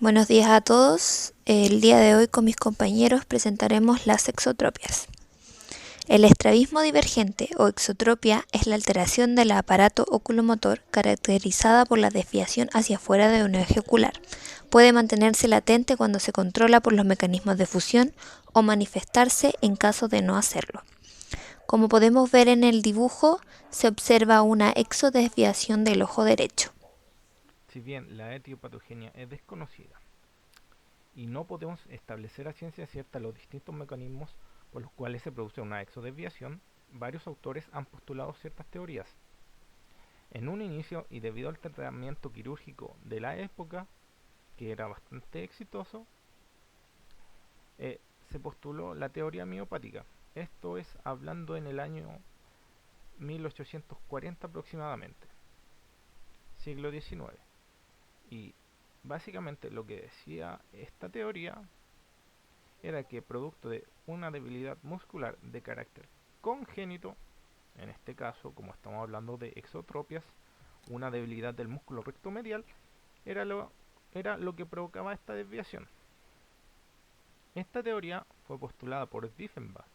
Buenos días a todos. El día de hoy con mis compañeros presentaremos las exotropias. El estrabismo divergente o exotropia es la alteración del aparato oculomotor caracterizada por la desviación hacia afuera de un eje ocular. Puede mantenerse latente cuando se controla por los mecanismos de fusión o manifestarse en caso de no hacerlo. Como podemos ver en el dibujo, se observa una exodesviación del ojo derecho. Si bien la etiopatogenia es desconocida y no podemos establecer a ciencia cierta los distintos mecanismos por los cuales se produce una exodesviación, varios autores han postulado ciertas teorías. En un inicio, y debido al tratamiento quirúrgico de la época, que era bastante exitoso, se postuló la teoría miopática. Esto es hablando en el año 1840 aproximadamente, siglo XIX. Y básicamente lo que decía esta teoría era que producto de una debilidad muscular de carácter congénito, en este caso, como estamos hablando de exotropias, una debilidad del músculo recto medial, era lo que provocaba esta desviación. Esta teoría fue postulada por Diefenbach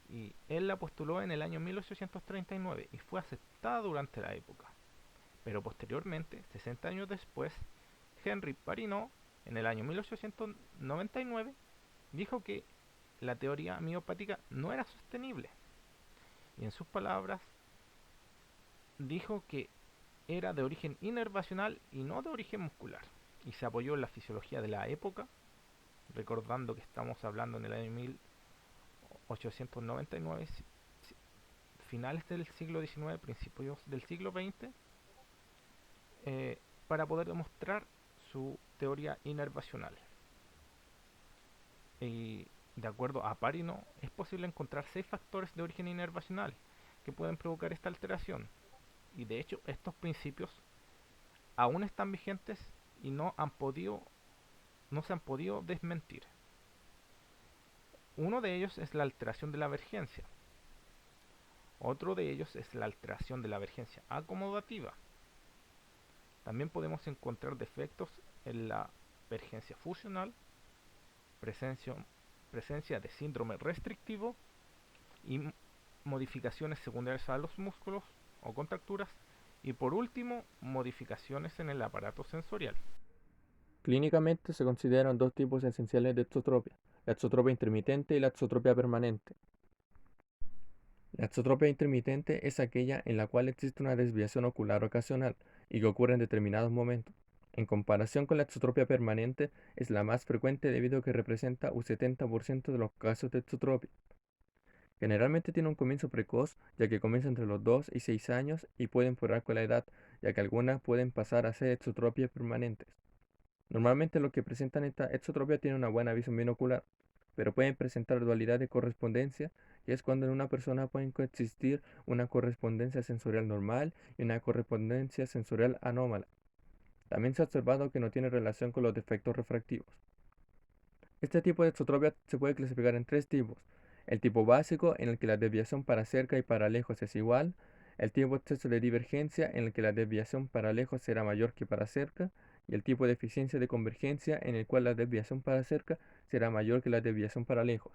y él la postuló en el año 1839 y fue aceptada durante la época. Pero posteriormente, 60 años después, Henri Parinot, en el año 1899, dijo que la teoría miopática no era sostenible. Y en sus palabras, dijo que era de origen inervacional y no de origen muscular. Y se apoyó en la fisiología de la época, recordando que estamos hablando en el año 1899, finales del siglo XIX, principios del siglo XX, para poder demostrar su teoría inervacional. Y de acuerdo a Parino, es posible encontrar 6 factores de origen inervacional que pueden provocar esta alteración. Y de hecho, estos principios aún están vigentes y no se han podido desmentir. Uno de ellos es la alteración de la vergencia. Otro de ellos es la alteración de la vergencia acomodativa. También podemos encontrar defectos en la vergencia fusional, presencia, presencia de síndrome restrictivo y modificaciones secundarias a los músculos o contracturas y por último modificaciones en el aparato sensorial. Clínicamente se consideran dos tipos esenciales de exotropia, la exotropia intermitente y la exotropia permanente. La exotropia intermitente es aquella en la cual existe una desviación ocular ocasional y que ocurre en determinados momentos. En comparación con la exotropia permanente, es la más frecuente debido a que representa un 70% de los casos de exotropia. Generalmente tiene un comienzo precoz, ya que comienza entre los 2 y 6 años y puede empeorar con la edad, ya que algunas pueden pasar a ser exotropias permanentes. Normalmente los que presentan esta exotropia tienen una buena visión binocular, pero pueden presentar dualidad de correspondencia, y es cuando en una persona pueden coexistir una correspondencia sensorial normal y una correspondencia sensorial anómala. También se ha observado que no tiene relación con los defectos refractivos. Este tipo de exotropia se puede clasificar en tres tipos. El tipo básico, en el que la desviación para cerca y para lejos es igual. El tipo exceso de divergencia, en el que la desviación para lejos será mayor que para cerca. Y el tipo de eficiencia de convergencia, en el cual la desviación para cerca será mayor que la desviación para lejos.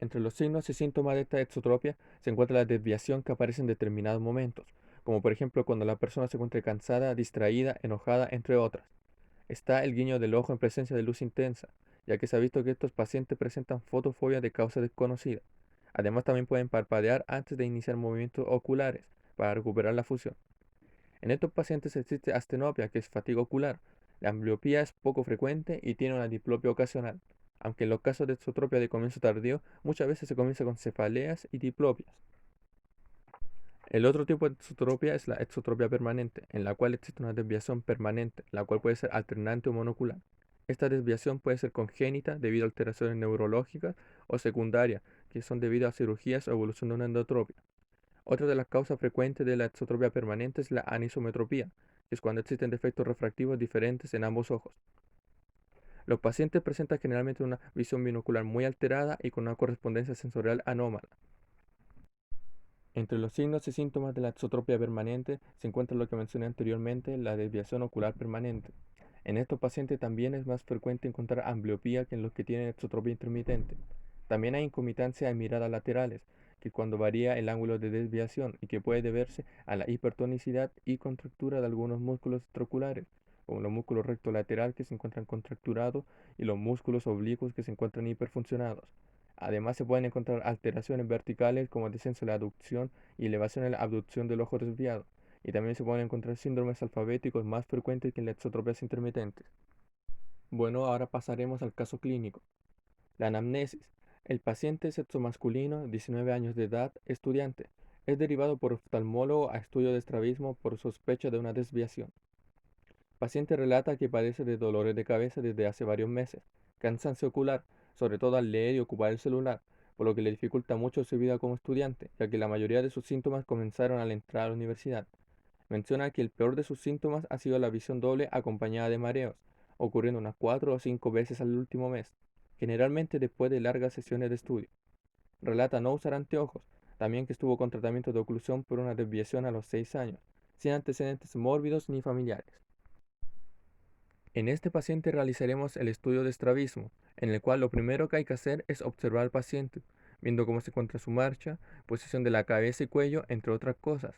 Entre los signos y síntomas de esta exotropia se encuentra la desviación que aparece en determinados momentos, como por ejemplo cuando la persona se encuentre cansada, distraída, enojada, entre otras. Está el guiño del ojo en presencia de luz intensa, ya que se ha visto que estos pacientes presentan fotofobia de causa desconocida. Además, también pueden parpadear antes de iniciar movimientos oculares para recuperar la fusión. En estos pacientes existe astenopia, que es fatiga ocular. La ambliopía es poco frecuente y tiene una diplopia ocasional, aunque en los casos de exotropia de comienzo tardío muchas veces se comienza con cefaleas y diplopias. El otro tipo de exotropia es la exotropia permanente, en la cual existe una desviación permanente, la cual puede ser alternante o monocular. Esta desviación puede ser congénita debido a alteraciones neurológicas o secundarias, que son debido a cirugías o evolución de una endotropia. Otra de las causas frecuentes de la exotropia permanente es la anisometropía, que es cuando existen defectos refractivos diferentes en ambos ojos. Los pacientes presentan generalmente una visión binocular muy alterada y con una correspondencia sensorial anómala. Entre los signos y síntomas de la exotropia permanente se encuentra lo que mencioné anteriormente, la desviación ocular permanente. En estos pacientes también es más frecuente encontrar ambliopía que en los que tienen exotropia intermitente. También hay incomitancia en miradas laterales, que cuando varía el ángulo de desviación y que puede deberse a la hipertonicidad y contractura de algunos músculos extraoculares, como los músculos recto lateral que se encuentran contracturados y los músculos oblicuos que se encuentran hiperfuncionados. Además se pueden encontrar alteraciones verticales como descenso de la aducción y elevación en la abducción del ojo desviado. Y también se pueden encontrar síndromes alfabéticos más frecuentes que en las exotropias intermitentes. Bueno, ahora pasaremos al caso clínico. La anamnesis. El paciente es sexo masculino, 19 años de edad, estudiante. Es derivado por oftalmólogo a estudio de estrabismo por sospecha de una desviación. Paciente relata que padece de dolores de cabeza desde hace varios meses, cansancio ocular, sobre todo al leer y ocupar el celular, por lo que le dificulta mucho su vida como estudiante, ya que la mayoría de sus síntomas comenzaron al entrar a la universidad. Menciona que el peor de sus síntomas ha sido la visión doble acompañada de mareos, ocurriendo unas 4 o 5 veces al último mes, generalmente después de largas sesiones de estudio. Relata no usar anteojos, también que estuvo con tratamiento de oclusión por una desviación a los 6 años, sin antecedentes mórbidos ni familiares. En este paciente realizaremos el estudio de estrabismo, en el cual lo primero que hay que hacer es observar al paciente, viendo cómo se encuentra su marcha, posición de la cabeza y cuello, entre otras cosas.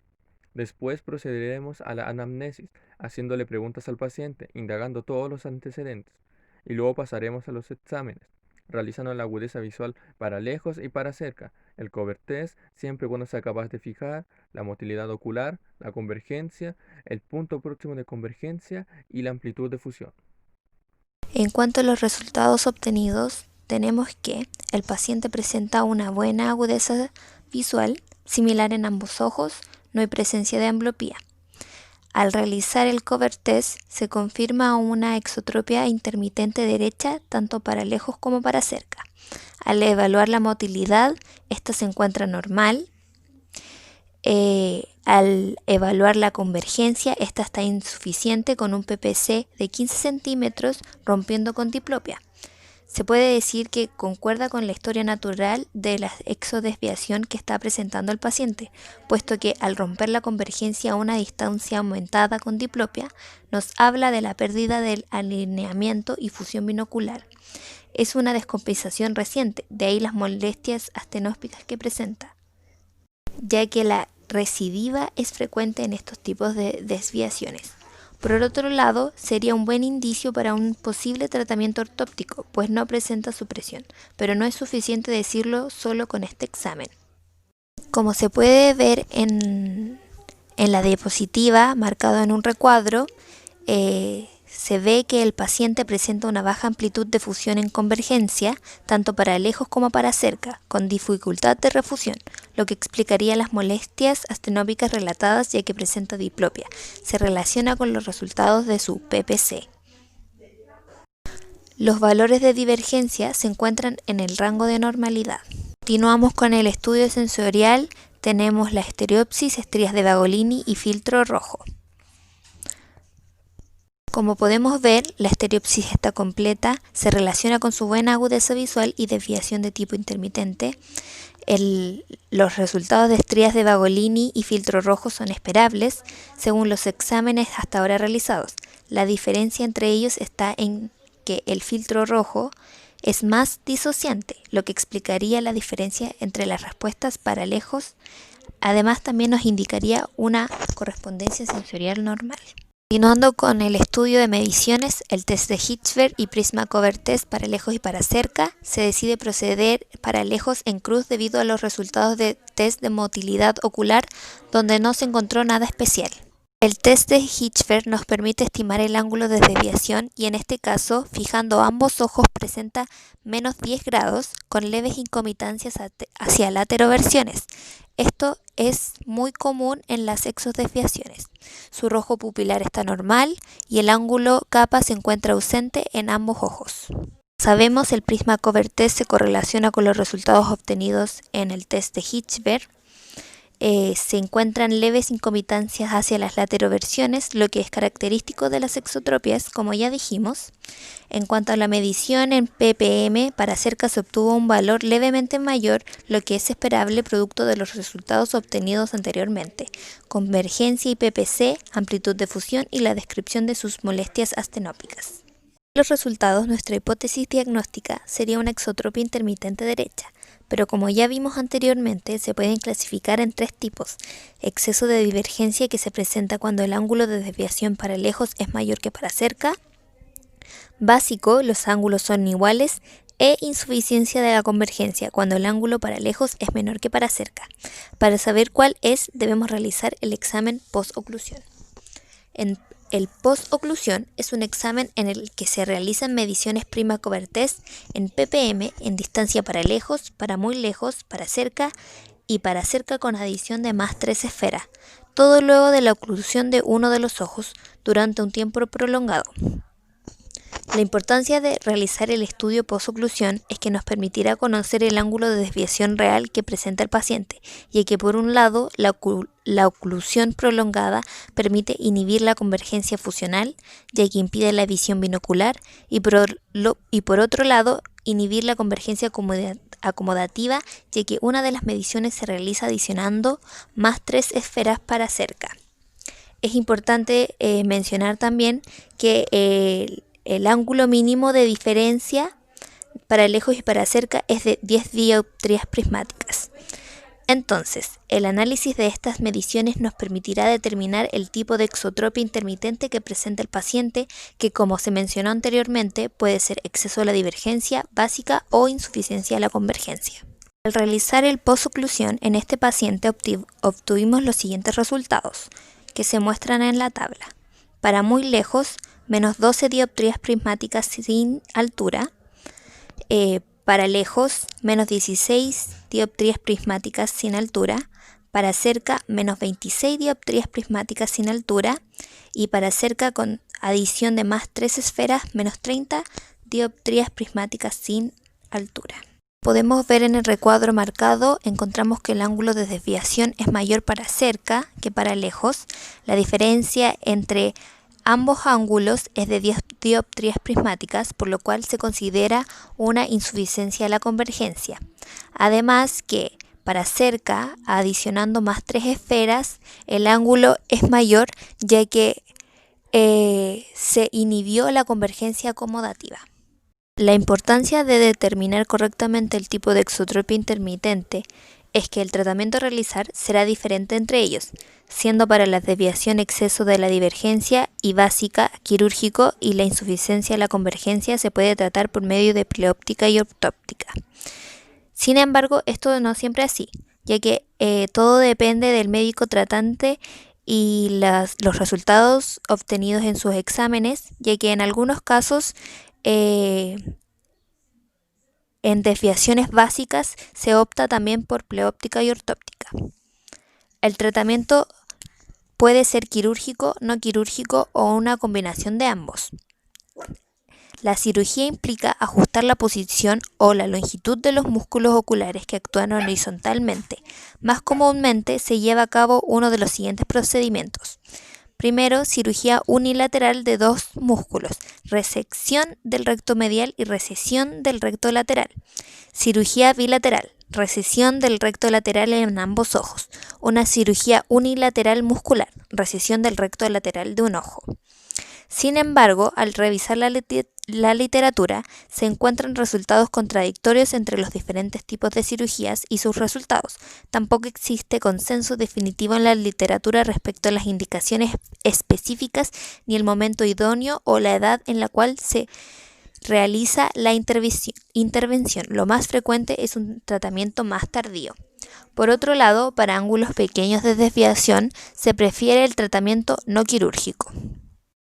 Después procederemos a la anamnesis, haciéndole preguntas al paciente, indagando todos los antecedentes. Y luego pasaremos a los exámenes, realizando la agudeza visual para lejos y para cerca, el cover test, siempre cuando sea capaz de fijar, la motilidad ocular, la convergencia, el punto próximo de convergencia y la amplitud de fusión. En cuanto a los resultados obtenidos, tenemos que el paciente presenta una buena agudeza visual, similar en ambos ojos, no hay presencia de ambliopía. Al realizar el cover test se confirma una exotropia intermitente derecha tanto para lejos como para cerca. Al evaluar la motilidad, esta se encuentra normal. Al evaluar la convergencia, esta está insuficiente con un PPC de 15 centímetros, rompiendo con diplopia. Se puede decir que concuerda con la historia natural de la exodesviación que está presentando el paciente, puesto que al romper la convergencia a una distancia aumentada con diplopia, nos habla de la pérdida del alineamiento y fusión binocular. Es una descompensación reciente, de ahí las molestias astenópicas que presenta, ya que la recidiva es frecuente en estos tipos de desviaciones. Por otro lado, sería un buen indicio para un posible tratamiento ortóptico, pues no presenta supresión, pero no es suficiente decirlo solo con este examen. Como se puede ver en la diapositiva, marcado en un recuadro, se ve que el paciente presenta una baja amplitud de fusión en convergencia, tanto para lejos como para cerca, con dificultad de refusión, lo que explicaría las molestias astenópicas relatadas ya que presenta diplopia. Se relaciona con los resultados de su PPC. Los valores de divergencia se encuentran en el rango de normalidad. Continuamos con el estudio sensorial. Tenemos la estereopsis, estrías de Bagolini y filtro rojo. Como podemos ver, la estereopsis está completa, se relaciona con su buena agudeza visual y desviación de tipo intermitente. Los resultados de estrías de Bagolini y filtro rojo son esperables según los exámenes hasta ahora realizados. La diferencia entre ellos está en que el filtro rojo es más disociante, lo que explicaría la diferencia entre las respuestas para lejos. Además, también nos indicaría una correspondencia sensorial normal. Continuando con el estudio de mediciones, el test de Hirschberg y Prisma Cover Test para lejos y para cerca, se decide proceder para lejos en cruz debido a los resultados de test de motilidad ocular, donde no se encontró nada especial. El test de Hirschberg nos permite estimar el ángulo de desviación y en este caso, fijando ambos ojos, presenta menos 10 grados con leves incomitancias hacia lateroversiones. Esto es muy común en las exodesviaciones. Su rojo pupilar está normal y el ángulo capa se encuentra ausente en ambos ojos. Sabemos el Prisma Cover Test se correlaciona con los resultados obtenidos en el test de Hirschberg. se encuentran leves incomitancias hacia las lateroversiones, lo que es característico de las exotropias, como ya dijimos. En cuanto a la medición en ppm, para cerca se obtuvo un valor levemente mayor, lo que es esperable producto de los resultados obtenidos anteriormente. Convergencia y PPC, amplitud de fusión y la descripción de sus molestias astenópicas. Los resultados, nuestra hipótesis diagnóstica sería una exotropia intermitente derecha, pero como ya vimos anteriormente, se pueden clasificar en 3 tipos: exceso de divergencia, que se presenta cuando el ángulo de desviación para lejos es mayor que para cerca; básico, los ángulos son iguales; e insuficiencia de la convergencia, cuando el ángulo para lejos es menor que para cerca. Para saber cuál es, debemos realizar el examen post-oclusión. El post-oclusión es un examen en el que se realizan mediciones prima-cover test en ppm, en distancia para lejos, para muy lejos, para cerca y para cerca con adición de más 3 esferas, todo luego de la oclusión de uno de los ojos durante un tiempo prolongado. La importancia de realizar el estudio post-oclusión es que nos permitirá conocer el ángulo de desviación real que presenta el paciente, ya que por un lado la oclusión prolongada permite inhibir la convergencia fusional, ya que impide la visión binocular, y por otro lado inhibir la convergencia acomodativa, ya que una de las mediciones se realiza adicionando más 3 esferas para cerca. Es importante mencionar también que el ángulo mínimo de diferencia para lejos y para cerca es de 10 dioptrías prismáticas. Entonces, el análisis de estas mediciones nos permitirá determinar el tipo de exotropia intermitente que presenta el paciente, que, como se mencionó anteriormente, puede ser exceso de la divergencia básica o insuficiencia de la convergencia. Al realizar el post-oclusión en este paciente obtuvimos los siguientes resultados, que se muestran en la tabla. Para muy lejos, menos 12 dioptrías prismáticas sin altura; para lejos, menos 16 dioptrías prismáticas sin altura; para cerca, menos 26 dioptrías prismáticas sin altura; y para cerca, con adición de más 3 esferas, menos 30 dioptrías prismáticas sin altura. Podemos ver en el recuadro marcado, encontramos que el ángulo de desviación es mayor para cerca que para lejos. La diferencia entre ambos ángulos es de 10 dioptrías prismáticas, por lo cual se considera una insuficiencia de la convergencia. Además que para cerca, adicionando más 3 esferas, el ángulo es mayor, ya que se inhibió la convergencia acomodativa. La importancia de determinar correctamente el tipo de exotropia intermitente es que el tratamiento a realizar será diferente entre ellos, siendo para la desviación exceso de la divergencia y básica quirúrgico, y la insuficiencia de la convergencia se puede tratar por medio de pleóptica y ortóptica. Sin embargo, esto no siempre es así, ya que todo depende del médico tratante y los resultados obtenidos en sus exámenes, ya que en algunos casos en desviaciones básicas se opta también por pleóptica y ortóptica. El tratamiento puede ser quirúrgico, no quirúrgico o una combinación de ambos. La cirugía implica ajustar la posición o la longitud de los músculos oculares que actúan horizontalmente. Más comúnmente se lleva a cabo uno de los siguientes procedimientos. Primero, cirugía unilateral de 2 músculos, resección del recto medial y recesión del recto lateral. Cirugía bilateral, recesión del recto lateral en ambos ojos. Una cirugía unilateral muscular, recesión del recto lateral de un ojo. Sin embargo, al revisar la literatura, se encuentran resultados contradictorios entre los diferentes tipos de cirugías y sus resultados. Tampoco existe consenso definitivo en la literatura respecto a las indicaciones específicas, ni el momento idóneo o la edad en la cual se realiza la intervención. Lo más frecuente es un tratamiento más tardío. Por otro lado, para ángulos pequeños de desviación, se prefiere el tratamiento no quirúrgico.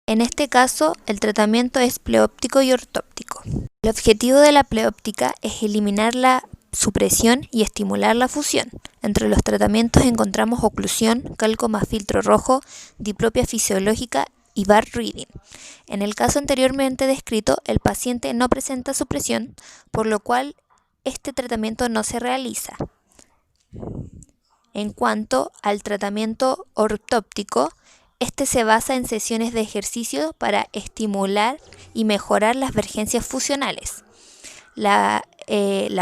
En este caso, el tratamiento es pleóptico y ortóptico. El objetivo de la pleóptica es eliminar la supresión y estimular la fusión. Entre los tratamientos encontramos oclusión, calco más filtro rojo, diplopia fisiológica y bar reading. En el caso anteriormente descrito, el paciente no presenta supresión, por lo cual este tratamiento no se realiza. En cuanto al tratamiento ortóptico, este se basa en sesiones de ejercicio para estimular y mejorar las vergencias fusionales, la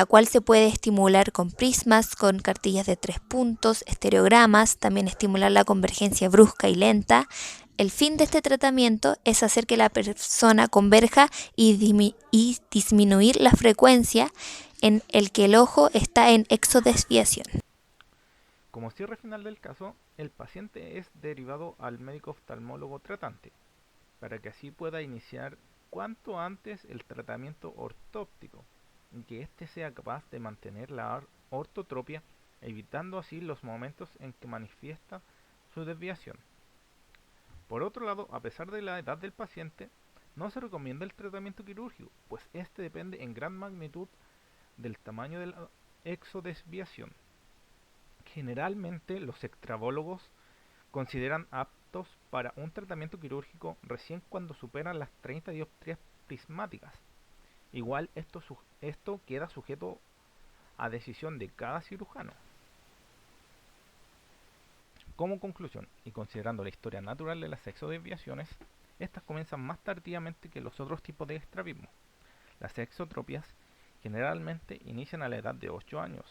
cual se puede estimular con prismas, con cartillas de 3 puntos, estereogramas, también estimular la convergencia brusca y lenta. El fin de este tratamiento es hacer que la persona converja y disminuir la frecuencia en el que el ojo está en exodesviación. Como cierre final del caso, el paciente es derivado al médico oftalmólogo tratante, para que así pueda iniciar cuanto antes el tratamiento ortóptico y que éste sea capaz de mantener la ortotropia, evitando así los momentos en que manifiesta su desviación. Por otro lado, a pesar de la edad del paciente, no se recomienda el tratamiento quirúrgico, pues este depende en gran magnitud del tamaño de la exodesviación. Generalmente los extravólogos consideran aptos para un tratamiento quirúrgico recién cuando superan las 30 dioptrías prismáticas. Igual esto queda sujeto a decisión de cada cirujano. Como conclusión, y considerando la historia natural de las exodesviaciones, estas comienzan más tardíamente que los otros tipos de estrabismo. Las exotropias generalmente inician a la edad de 8 años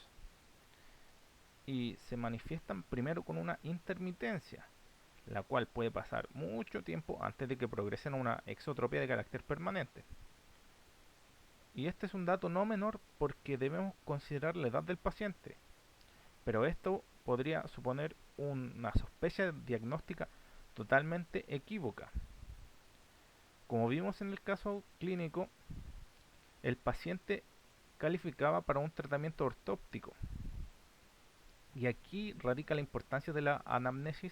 y se manifiestan primero con una intermitencia, la cual puede pasar mucho tiempo antes de que progresen a una exotropia de carácter permanente. Y este es un dato no menor porque debemos considerar la edad del paciente, pero esto podría suponer una sospecha diagnóstica totalmente equívoca. Como vimos en el caso clínico, el paciente calificaba para un tratamiento ortóptico. Y aquí radica la importancia de la anamnesis,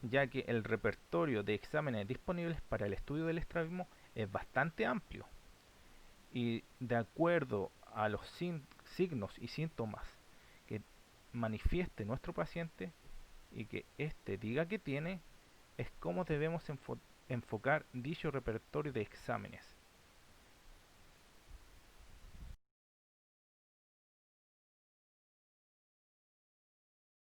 ya que el repertorio de exámenes disponibles para el estudio del estrabismo es bastante amplio. Y de acuerdo a los signos y síntomas que manifieste nuestro paciente y que éste diga que tiene, es como debemos enfocar dicho repertorio de exámenes.